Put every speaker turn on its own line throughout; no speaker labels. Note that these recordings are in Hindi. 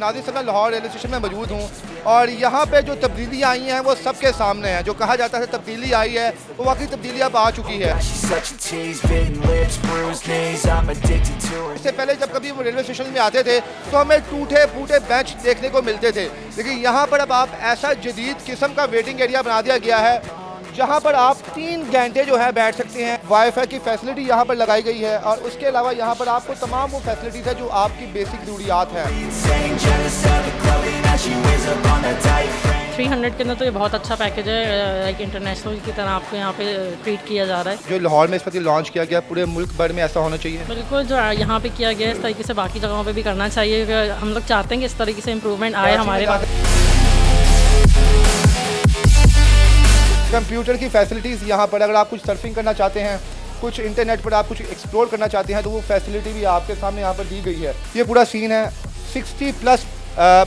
नाज़िर सल्लल्लाहु लाहौर रेलवे स्टेशन में मौजूद हूँ और यहाँ पे जो तब्दीलियाँ आई हैं वो सबके सामने हैं। जो कहा जाता है तब्दीली आई है वो वाकई तब्दीली अब आ चुकी है। इससे पहले जब कभी वो रेलवे स्टेशन में आते थे तो हमें टूटे फूटे बेंच देखने को मिलते थे, लेकिन यहाँ पर अब आप ऐसा जदीद किस्म का वेटिंग एरिया बना दिया गया है जहाँ पर आप 3 घंटे जो है बैठ सकते हैं। वाईफाई की फैसिलिटी यहाँ पर लगाई गई है और उसके अलावा यहाँ पर आपको तमाम वो फैसिलिटीज़ है जो आपकी बेसिक ज़रूरियात हैं।
300 के अंदर तो ये बहुत अच्छा पैकेज है, लाइक इंटरनेशनल की तरह आपको यहाँ पे ट्रीट किया जा रहा है।
जो लाहौर में इस वक्त लॉन्च किया गया पूरे मुल्क भर में ऐसा होना चाहिए।
बिल्कुल, जो यहाँ पे किया गया है इस तरीके से बाकी जगहों पे भी करना चाहिए। हम लोग चाहते हैं कि इस तरीके से इम्प्रूवमेंट आए हमारे पास।
कंप्यूटर की फैसिलिटीज़ यहाँ पर अगर आप कुछ सर्फिंग करना चाहते हैं, कुछ इंटरनेट पर आप कुछ एक्सप्लोर करना चाहते हैं तो वो फैसिलिटी भी आपके सामने यहाँ पर दी गई है। ये पूरा सीन है। 60+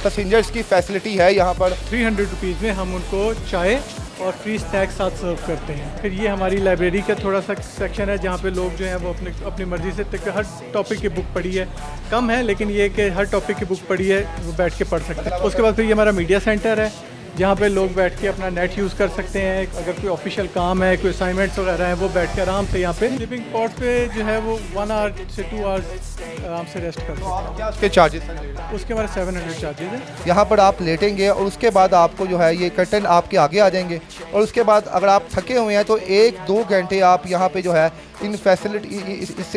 पैसेंजर्स की फैसिलिटी है यहाँ पर।
300 रुपीज़ में हम उनको चाय और फ्री स्नैक्स साथ सर्व करते हैं। फिर ये हमारी लाइब्रेरी का थोड़ा सा सेक्शन है जहाँ पे लोग जो हैं वो अपनी मर्ज़ी से हर टॉपिक की बुक पढ़ी है, कम है लेकिन ये कि हर टॉपिक की बुक पढ़ी है वो बैठ के पढ़ सकते हैं। उसके बाद फिर ये हमारा मीडिया सेंटर है जहाँ पे लोग बैठ के अपना नेट यूज़ कर सकते हैं। अगर कोई ऑफिशियल काम है, कोई असाइनमेंट्स वगैरह हैं, वो बैठ के आराम से यहाँ पे स्लीपिंग पॉड पे जो है वो 1 आवर से 2 आवर्स आराम से रेस्ट कर सकते हैं।
क्या उसके चार्जेस हैं?
उसके हमारे 700 चार्जेज हैं।
यहाँ पर आप लेटेंगे और उसके बाद आपको जो है ये कर्टन आपके आगे आ जाएंगे और उसके बाद अगर आप थके हुए हैं तो 1-2 घंटे आप यहाँ पे जो है इन फैसिलिटी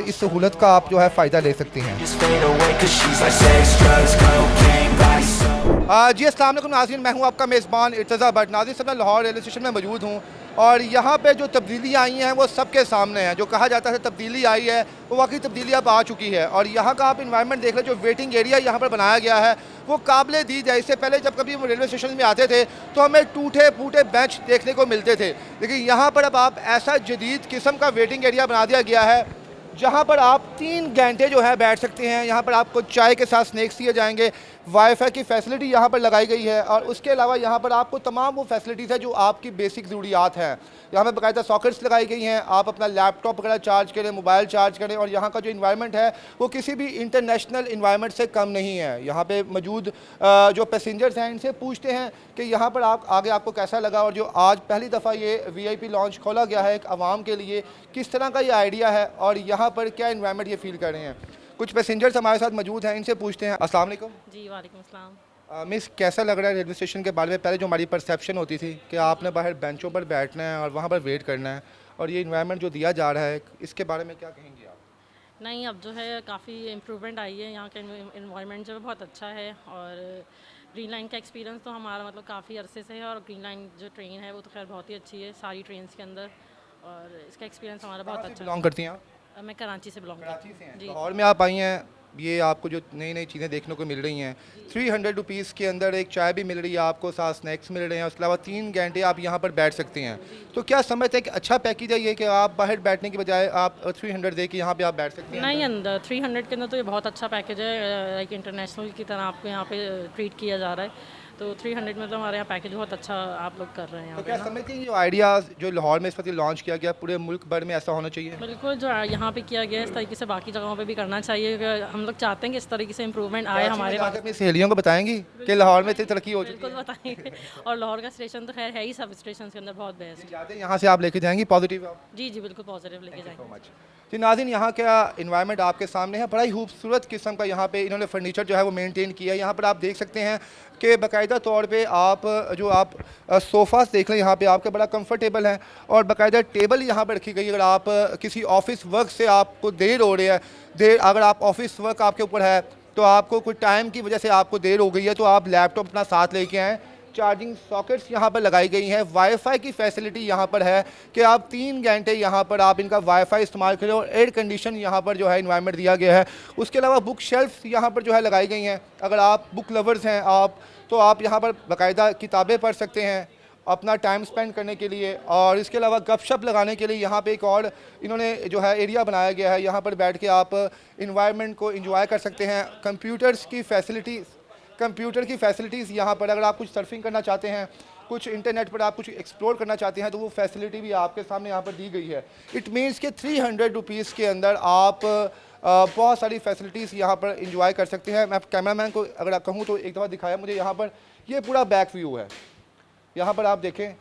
इस सहूलत का आप जो है फ़ायदा ले सकती हैं। जी अस्सलाम वालेकुम नाज़रीन, मैं हूँ आपका मेज़बान इर्तज़ा भट्ट। नाज़िर सल्लल्लाहु लाहौर रेलवे स्टेशन में मौजूद हूँ और यहाँ पे जो तब्दीलियाँ आई हैं वो सबके सामने हैं। जो कहा जाता है तब्दीली आई है वो वाकई तब्दीली अब आ चुकी है और यहाँ का आप इन्वायरमेंट देख लें। जो वेटिंग एरिया यहाँ पर बनाया गया है वो काबिल दीद है। इससे पहले जब कभी वो रेलवे स्टेशन में आते थे तो हमें टूटे फूटे बेंच देखने को मिलते थे, लेकिन यहाँ पर अब आप ऐसा जदीद किस्म का वेटिंग एरिया बना दिया गया है जहाँ पर आप 3 घंटे जो है बैठ सकते हैं। यहाँ पर आपको चाय के साथ स्नैक्स दिए जाएंगे। वाईफाई की फैसिलिटी यहाँ पर लगाई गई है और उसके अलावा यहाँ पर आपको तमाम वो फैसिलिटीज़ है जो आपकी बेसिक ज़रूरियात हैं। यहाँ पर बाकायदा सॉकेट्स लगाई गई हैं, आप अपना लैपटॉप वगैरह चार्ज करें, मोबाइल चार्ज करें और यहाँ का जो इन्वायरमेंट है वो किसी भी इंटरनेशनल इन्वायरमेंट से कम नहीं है। यहाँ पे मौजूद जो पैसेंजर्स हैं इनसे पूछते हैं कि यहाँ पर आप आगे आपको कैसा लगा और जो आज पहली दफ़ा ये VIP लॉन्च खोला गया है एक आवाम के लिए, किस तरह का ये आइडिया है और यहाँ पर क्या इन्वायरमेंट ये फील कर रहे हैं। कुछ पैसेंजर्स हमारे साथ मौजूद हैं, इनसे पूछते हैं। अस्सलाम वालेकुम।
जी वालेकुम अस्सलाम।
मिस, कैसा लग रहा है रेलवे स्टेशन के बारे में? पहले जो हमारी परसेप्शन होती थी कि आपने बाहर बेंचों पर बैठना है और वहाँ पर वेट करना है और ये इन्वायरमेंट जो दिया जा रहा है इसके बारे में क्या कहेंगे आप?
नहीं, अब जो है काफ़ी इम्प्रूवमेंट आई है। यहाँ का इन्वायरमेंट जो है बहुत अच्छा है और ग्रीन लाइन का एक्सपीरियंस तो हमारा मतलब काफ़ी अरसे से है और ग्रीन लाइन जो ट्रेन है वो तो खैर बहुत ही अच्छी है सारी ट्रेन्स के अंदर और इसका एक्सपीरियंस हमारा बहुत अच्छा
बिलोंग करती हैं आप?
है। मैं कराची से बिलोंग करती हूँ। जी,
लाहौर में आप आई हैं, ये आपको जो नई नई चीज़ें देखने को मिल रही हैं। 300 रुपीज़ के अंदर एक चाय भी मिल रही है आपको, साथ स्नैक्स मिल रहे हैं, उसके अलावा 3 घंटे आप यहाँ पर बैठ सकते हैं। तो क्या समझते हैं कि अच्छा पैकेज है ये कि आप बाहर बैठने की बजाय आप 300 दे के यहाँ पे आप बैठ सकते हैं?
नहीं, अंदर 300 के अंदर तो ये बहुत अच्छा पैकेज है, लाइक इंटरनेशनल की तरह आपको यहाँ पे ट्रीट किया जा रहा है। तो 300 में तो हमारे यहाँ पैकेज बहुत अच्छा आप लोग कर रहे हैं यहाँ
तो
पे
क्या
ना।
समझते हैं जो आइडियाज़ जो लाहौर में इस वक्त लॉन्च किया गया पूरे मुल्क भर में ऐसा होना चाहिए?
बिल्कुल, जो यहाँ पे किया गया है इस तरीके से बाकी जगहों पे भी करना चाहिए। हम लोग चाहते हैं कि इस तरीके से इम्प्रूवमेंट आए हमारे पास।
अपनी सहेलियों को बताएंगी कि लाहौर में इतनी तरक्की हो चुकी
बिल्कुल बताएंगे और लाहौर का स्टेशन तो खैर है ही सब स्टेशन के अंदर बहुत बेस्ट।
है। यहाँ से आप लेके जाएंगी पॉजिटिव?
जी जी बिल्कुल पॉजिटिव लेके जाएंगे।
जी नाज़रीन, यहाँ का इन्वायरमेंट आपके सामने है। बड़ा ही खूबसूरत किस्म का यहाँ पे इन्होंने फर्नीचर जो है वो मेंटेन किया है। यहाँ पर आप देख सकते हैं कि बाकायदा तौर पे आप सोफ़ास देख लें, यहाँ पे आपके बड़ा कंफर्टेबल है और बाकायदा टेबल यहाँ पर रखी गई है। अगर आप किसी ऑफिस वर्क से आपको देर हो रही है, अगर आप ऑफिस वर्क आपके ऊपर है तो आपको कोई टाइम की वजह से आपको देर हो गई है तो आप लैपटॉप अपना साथ लेके आएँ। चार्जिंग सॉकेट्स यहाँ पर लगाई गई हैं। वाईफाई की फैसिलिटी यहाँ पर है कि आप 3 घंटे यहाँ पर आप इनका वाईफाई इस्तेमाल करें और एयर कंडीशन यहाँ पर जो है इन्वायरमेंट दिया गया है। उसके अलावा बुक शेल्फ्स यहाँ पर जो है लगाई गई हैं। अगर आप बुक लवर्स हैं तो आप यहाँ पर बाकायदा किताबें पढ़ सकते हैं अपना टाइम स्पेंड करने के लिए। और इसके अलावा गपशप लगाने के लिए यहाँ पे एक और इन्होंने जो है एरिया बनाया गया है। यहाँ पर बैठ के आप इन्वायरमेंट को इंजॉय कर सकते हैं। कंप्यूटर की फैसिलिटीज़ यहाँ पर अगर आप कुछ सर्फिंग करना चाहते हैं, कुछ इंटरनेट पर आप कुछ एक्सप्लोर करना चाहते हैं तो वो फैसिलिटी भी आपके सामने यहाँ पर दी गई है। इट मीन्स कि 300 रुपीज़ के अंदर आप बहुत सारी फैसिलिटीज़ यहाँ पर इंजॉय कर सकते हैं। मैं कैमरामैन को अगर आप कहूँ तो एक दफ़ा दिखाया मुझे यहाँ पर, ये पूरा बैक व्यू है। यहाँ पर आप देखें,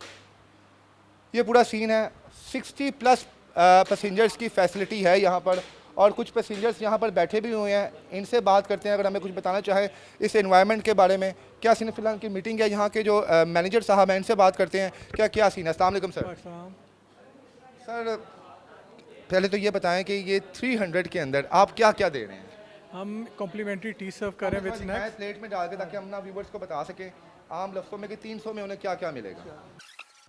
ये पूरा सीन है। 60+ पैसेंजर्स की फैसिलिटी है यहाँ पर, और कुछ पैसेंजर्स यहाँ पर बैठे भी हुए हैं। इनसे बात करते हैं, अगर हमें कुछ बताना चाहें इस एनवायरनमेंट के बारे में। क्या सीन है? फिलहाल की मीटिंग है, यहाँ के जो मैनेजर साहब हैं इनसे बात करते हैं क्या सीन है। अस्सलाम वालेकुम सर। सर पहले तो ये बताएं कि ये 300 के अंदर आप क्या क्या दे रहे हैं?
हम कॉम्प्लीमेंट्री टी सर्व कर रहे हैं विद स्नैक्स।
प्लेट में डाल के, ताकि हम ना व्यूवर्स को बता सकें आम लफ्ज़ों में कि 300 में उन्हें क्या क्या मिलेगा।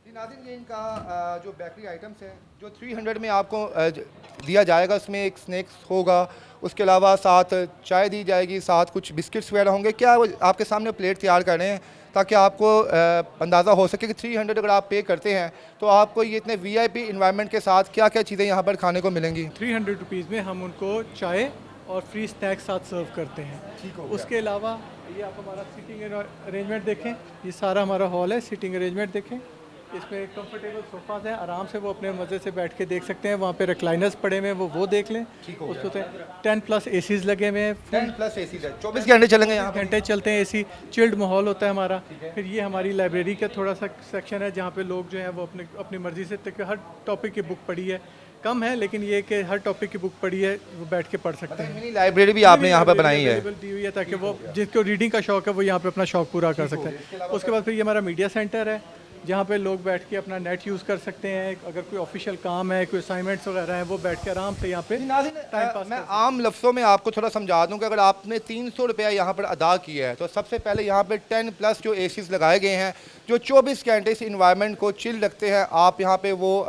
जी नाज़रीन, ये इनका जो बेकरी आइटम्स है जो 300 में आपको दिया जाएगा, उसमें एक स्नैक्स होगा, उसके अलावा साथ चाय दी जाएगी, साथ कुछ बिस्किट्स वगैरह होंगे। क्या वो आपके सामने प्लेट तैयार कर रहे हैं ताकि आपको अंदाज़ा हो सके कि 300 अगर आप पे करते हैं तो आपको ये इतने VIP इन्वायरमेंट के साथ क्या क्या चीज़ें यहाँ पर खाने को मिलेंगी।
300 रुपीज़ में हम उनको चाय और फ्री स्नैक्स साथ सर्व करते हैं। उसके अलावा ये आप हमारा सीटिंग अरेंजमेंट देखें, ये सारा हमारा हॉल है। सीटिंग अरेंजमेंट देखें, इसमें कंफर्टेबल सोफाज हैं, आराम से वो अपने मज़े से बैठ के देख सकते हैं। वहाँ पे रिक्लाइनर्स पड़े हुए हैं, वो देख लें। उसमें 10+ ACs लगे हुए हैं।
10+ ACs है, 24 घंटे चलेंगे, यहाँ
घंटे चलते हैं AC। चिल्ड माहौल होता है हमारा। फिर ये हमारी लाइब्रेरी का थोड़ा सा सेक्शन है जहाँ पे लोग जो हैं वो अपनी मर्ज़ी से हर टॉपिक की बुक पढ़ी है, कम है लेकिन ये कि हर टॉपिक की बुक पढ़ी है वो बैठ के पढ़ सकते हैं।
मिनी लाइब्रेरी भी आपने यहाँ पर बनाई है,
दी हुई है ताकि वो जिसको रीडिंग का शौक है वो यहाँ पे अपना शौक पूरा कर सकते हैं। उसके बाद फिर ये हमारा मीडिया सेंटर है जहाँ पे लोग बैठ के अपना नेट यूज़ कर सकते हैं। अगर कोई ऑफिशियल काम है, कोई असाइनमेंट्स वगैरह हैं, वो बैठ के आराम से यहाँ पे टाइम पास।
मैं आम लफ्ज़ों में आपको थोड़ा समझा दूं कि अगर आपने 300 रुपया यहाँ पर अदा किया है तो सबसे पहले यहाँ पे 10+ जो ACs लगाए गए हैं जो 24 घंटे इस इन्वायरमेंट को चिल रखते हैं, आप यहाँ पे वो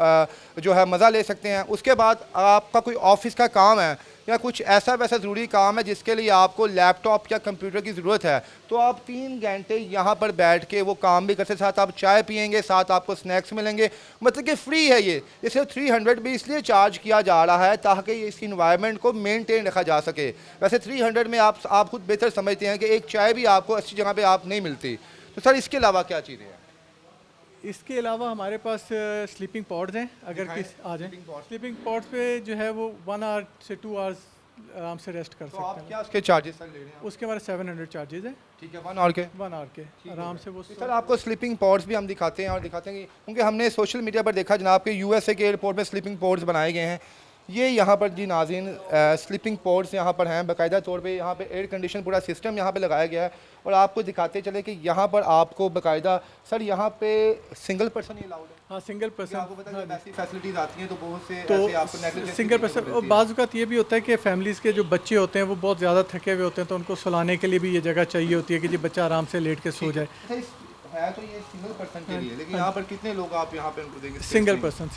जो है मज़ा ले सकते हैं। उसके बाद आपका कोई ऑफिस का काम है या कुछ ऐसा वैसा ज़रूरी काम है जिसके लिए आपको लैपटॉप या कंप्यूटर की ज़रूरत है, तो आप 3 घंटे यहाँ पर बैठ के वो काम भी कर सकते, साथ आप चाय पियेंगे, साथ आपको स्नैक्स मिलेंगे। मतलब कि फ्री है ये सिर्फ 300 भी इसलिए चार्ज किया जा रहा है ताकि इस इन्वायरमेंट को मेनटेन रखा जा सके। वैसे 300 में आप खुद बेहतर समझते हैं कि एक चाय भी आपको अच्छी जगह पर आप नहीं मिलती। तो सर इसके अलावा क्या चीज़ें हैं?
इसके अलावा हमारे पास स्लीपिंग पॉड्स हैं। अगर किस आ जाए स्लीपिंग पॉड्स पे जो है वो 1 आवर से 2 आवर्स आराम से रेस्ट कर
तो
सकते
आप
हैं।
क्या उसके चार्जेस सर ले रहे हैं?
उसके हमारे 700 चार्जेस है।
ठीक है, 1 आवर के
1 आवर के आराम से वो।
सर आपको स्लीपिंग पॉड्स भी हम दिखाते हैं, और दिखाते हैं क्योंकि हमने सोशल मीडिया पर देखा जनाब के USA के एयरपोर्ट में स्लीपिंग पॉड्स बनाए गए हैं। ये यहाँ पर जी नाज़रीन स्लीपिंग पॉड्स यहाँ पर हैं, बाकायदा तौर पे यहाँ पे एयर कंडीशन पूरा सिस्टम यहाँ पे लगाया गया है। और आपको दिखाते चले कि यहाँ पर आपको बाकायदा सर यहाँ पे सिंगल पर्सन ही अलाउड है।
हाँ, सिंगल पर्सन।
आपको पता है ऐसी फैसिलिटीज़ आती हैं तो बहुत से
तो
ऐसे आपको नेगलेक्ट
सिंगल पर्सन। और बाज़ औक़ात ये भी होता है कि फैमिलीज़ के जो बच्चे होते हैं वो बहुत ज़्यादा थके हुए होते हैं, तो उनको सुलाने के लिए भी ये जगह चाहिए होती है कि जी बच्चा आराम से लेट के सो जाए।
है तो ये सिंगल पर्सन के लिए, लेकिन यहाँ पर कितने लोग आप यहाँ पे उनको देंगे?
Single person.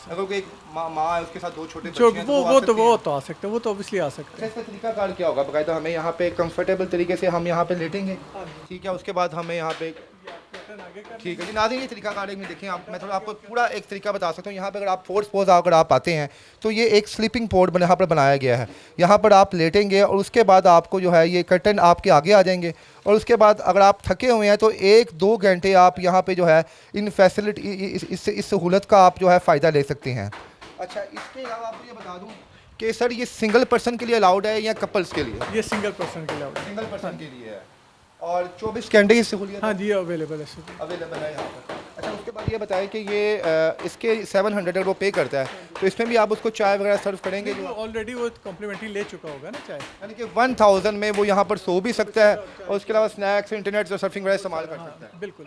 अगर कोई एक माँ है उसके साथ 2 छोटे
जो
बच्चे हैं
वो तो आ सकते हैं, वो तो ऑब्वियसली आ सकते हैं।
इसका तरीका कार क्या होगा? बाकायदा हमें यहाँ पे कंफर्टेबल तरीके से हम यहाँ पे लेटेंगे, ठीक है। उसके बाद हमें यहाँ पे ठीक है जी नाज़रीन, ये तरीका कार में देखें आप, मैं थोड़ा आपको पूरा एक तरीका बता सकता हूँ। यहाँ पे अगर आप फोर्स पोज अगर आप आते हैं तो ये एक स्लीपिंग पोड यहाँ पर बनाया गया है। यहाँ पर आप लेटेंगे और उसके बाद आपको जो है ये कर्टन आपके आगे आ जाएंगे, और उसके बाद अगर आप थके हुए हैं तो 1-2 घंटे आप यहाँ पे जो है इन फैसिलिटी इस सहूलत का आप जो है फ़ायदा ले सकते हैं। अच्छा, इसके अलावा आपको ये बता दूँ कि सर ये सिंगल पर्सन के लिए अलाउड है या कपल्स के लिए?
ये सिंगल पर्सन के लिए
सिंगल पर्सन के लिए है, और 24 घंटे की सहूलियत?
हाँ जी, अवेलेबल है
यहाँ पर। अच्छा, उसके बाद ये बताएं कि ये इसके 700 अगर वो पे करता है तो इसमें भी आप उसको चाय वगैरह सर्व करेंगे?
जो ऑलरेडी वो कॉम्प्लीमेंट्री ले चुका होगा ना चाय,
यानी कि 1000 में वो यहाँ पर सो भी सकता है और उसके अलावा स्नैक्स, इंटरनेट और सर्फिंग वगैरह इस्तेमाल कर सकता है।
बिल्कुल।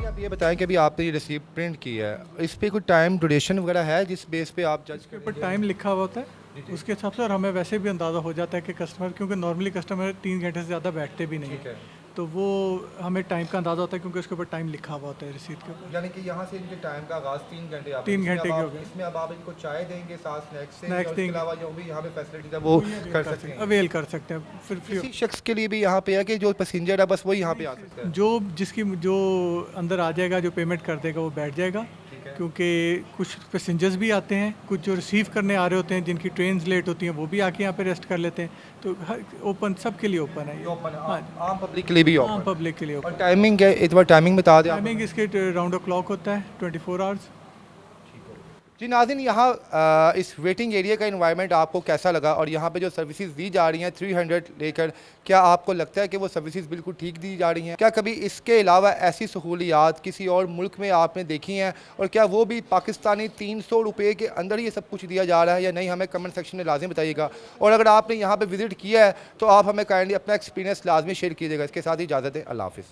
आप ये बताएं कि अभी आपने ये रिसीप्ट प्रिंट की है, इस पर कोई टाइम ड्यूरेशन वगैरह है जिस बेस पे आप जज
के ऊपर टाइम लिखा हुआ होता है, उसके हिसाब से। और हमें वैसे भी अंदाज़ा हो जाता है कि कस्टमर, क्योंकि नॉर्मली कस्टमर 3 घंटे से ज़्यादा बैठते भी नहीं है, तो वो हमें टाइम का अंदाज़ा होता है क्योंकि उसके ऊपर टाइम लिखा हुआ होता है रिसीट के ऊपर।
यानी कि यहाँ से इनके टाइम का आगाज़ 3 घंटे,
3 घंटे के हो गए।
इसमें अब आप इनको चाय देंगे, साथ स्नैक्स
देंगे,
उसके अलावा जो भी यहाँ पे फैसिलिटीज है वो कर सकते हैं,
अवेल कर सकते हैं। फिर
किसी शख्स के लिए भी यहाँ पे है कि जो पैसेंजर है बस वही यहाँ पे आ सकता है?
जो अंदर आ जाएगा, जो पेमेंट कर देगा वो बैठ जाएगा, क्योंकि कुछ पैसेंजर्स भी आते हैं, कुछ जो रिसीव करने आ रहे होते हैं जिनकी ट्रेन लेट होती हैं वो भी आके यहाँ पे रेस्ट कर लेते हैं। तो ओपन, सबके लिए ओपन है ये।
हाँ, आम पब्लिक के लिए भी
आम पब्लिक के लिए ओपन।
और टाइमिंग है, एक बार टाइमिंग बता दें।
टाइमिंग इसके राउंड द क्लॉक होता है, 24 आवर्स।
जी नाज़रीन, यहाँ इस वेटिंग एरिया का इन्वायरमेंट आपको कैसा लगा और यहाँ पे जो सर्विसेज दी जा रही हैं 300 लेकर, क्या आपको लगता है कि वो सर्विसेज बिल्कुल ठीक दी जा रही हैं? क्या कभी इसके अलावा ऐसी सहूलियात किसी और मुल्क में आपने देखी हैं और क्या वो भी पाकिस्तानी 300 रुपये के अंदर ये सब कुछ दिया जा रहा है या नहीं? हमें कमेंट सेक्शन में लाजमी बताइएगा। और अगर आपने यहाँ पर विज़िट किया है तो आप हमें काइंडली अपना एक्सपीरियंस लाजमी शेयर कीजिएगा। इसके साथ ही इजाज़त है, अल्लाह हाफ़िज़।